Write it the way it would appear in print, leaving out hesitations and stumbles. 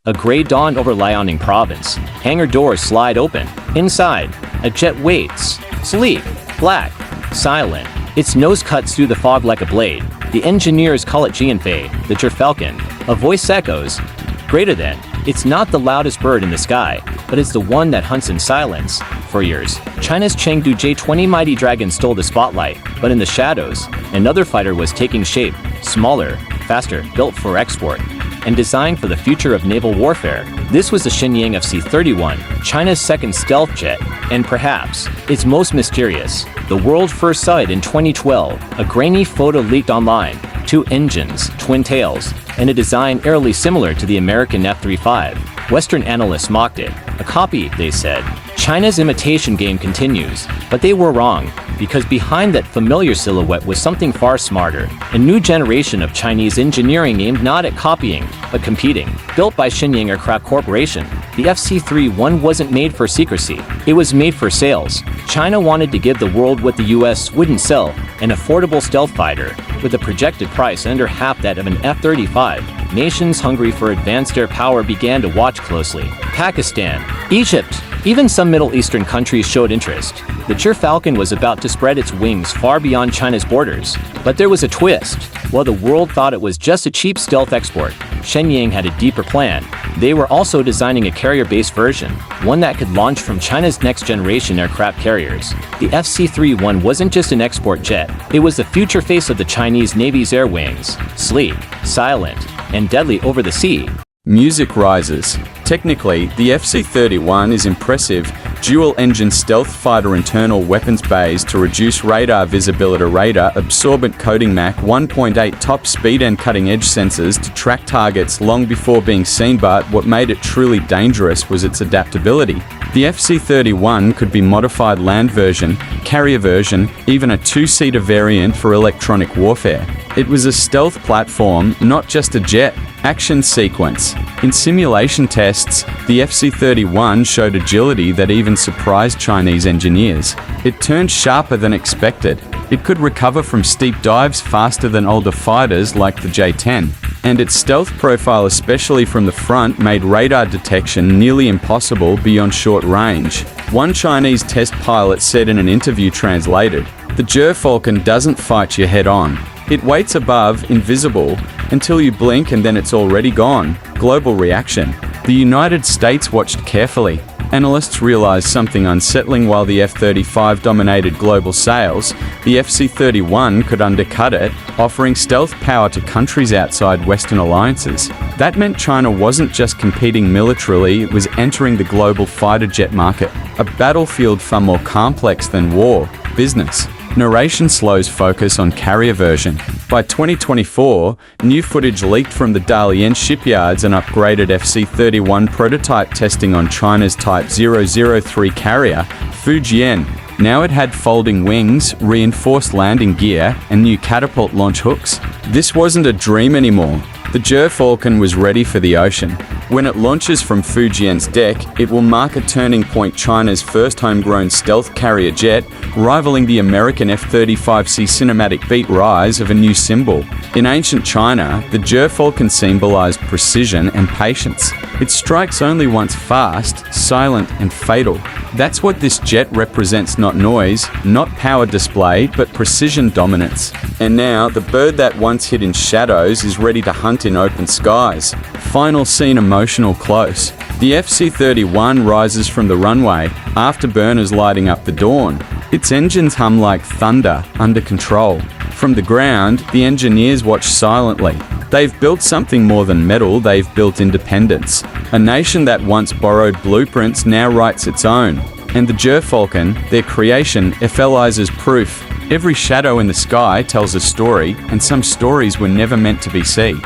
A gray dawn over Liaoning province. Hangar doors slide open. Inside, a jet waits. Sleek, black, silent. Its nose cuts through the fog like a blade. The engineers call it Gyrfalcon, the Gyrfalcon. A voice echoes, greater than. It's not the loudest bird in the sky, but it's the one that hunts in silence. For years, China's Chengdu J-20 Mighty Dragon stole the spotlight, but in the shadows, another fighter was taking shape, smaller, faster, built for export, and designed for the future of naval warfare. This was the Shenyang FC-31, China's second stealth jet, and perhaps its most mysterious. The world first saw it in 2012, a grainy photo leaked online. 2 engines, twin tails, and a design eerily similar to the American F-35. Western analysts mocked it. A copy, they said. China's imitation game continues, but they were wrong, because behind that familiar silhouette was something far smarter. A new generation of Chinese engineering aimed not at copying, but competing. Built by Shenyang Aircraft Corporation, the FC-31 wasn't made for secrecy. It was made for sales. China wanted to give the world what the US wouldn't sell, an affordable stealth fighter, with a projected price under half that of an F-35. Nations hungry for advanced air power began to watch closely. Pakistan, Egypt, even some Middle Eastern countries showed interest. The Gyrfalcon was about to spread its wings far beyond China's borders. But there was a twist. While the world thought it was just a cheap stealth export, Shenyang had a deeper plan. They were also designing a carrier-based version, one that could launch from China's next-generation aircraft carriers. The FC-31 wasn't just an export jet, it was the future face of the Chinese Navy's air wings, sleek, silent, and deadly over the sea. Music rises. Technically, the FC-31 is impressive dual-engine stealth fighter internal weapons bays to reduce radar visibility, radar absorbent coating Mach 1.8 top speed and cutting-edge sensors to track targets long before being seen, but what made it truly dangerous was its adaptability. The FC-31 could be modified land version, carrier version, even a 2-seater variant for electronic warfare. It was a stealth platform, not just a jet. Action sequence. In simulation tests, the FC-31 showed agility that even surprised Chinese engineers. It turned sharper than expected. It could recover from steep dives faster than older fighters like the J-10. And its stealth profile, especially from the front, made radar detection nearly impossible beyond short range. One Chinese test pilot said in an interview translated, "The Gyrfalcon doesn't fight you head-on. It waits above, invisible, until you blink and then it's already gone." Global reaction. The United States watched carefully. Analysts realized something unsettling. While the F-35 dominated global sales, the FC-31 could undercut it, offering stealth power to countries outside Western alliances. That meant China wasn't just competing militarily, it was entering the global fighter jet market, a battlefield far more complex than war, business. Narration slows focus on carrier version. By 2024, new footage leaked from the Dalian shipyards and upgraded FC-31 prototype testing on China's Type 003 carrier, Fujian. Now it had folding wings, reinforced landing gear, and new catapult launch hooks. This wasn't a dream anymore. The Gyrfalcon was ready for the ocean. When it launches from Fujian's deck, it will mark a turning point, China's first homegrown stealth carrier jet, rivaling the American F-35C cinematic beat, rise of a new symbol. In ancient China, the Gyrfalcon symbolized precision and patience. It strikes only once, fast, silent, and fatal. That's what this jet represents, not noise, not power display, but precision dominance. And now, the bird that once hid in shadows is ready to hunt in open skies. Final scene, emotional close. The FC-31 rises from the runway, afterburners lighting up the dawn. Its engines hum like thunder, under control. From the ground, the engineers watch silently. They've built something more than metal, they've built independence. A nation that once borrowed blueprints now writes its own. And the Gyrfalcon, their creation, ephemizes proof. Every shadow in the sky tells a story, and some stories were never meant to be seen.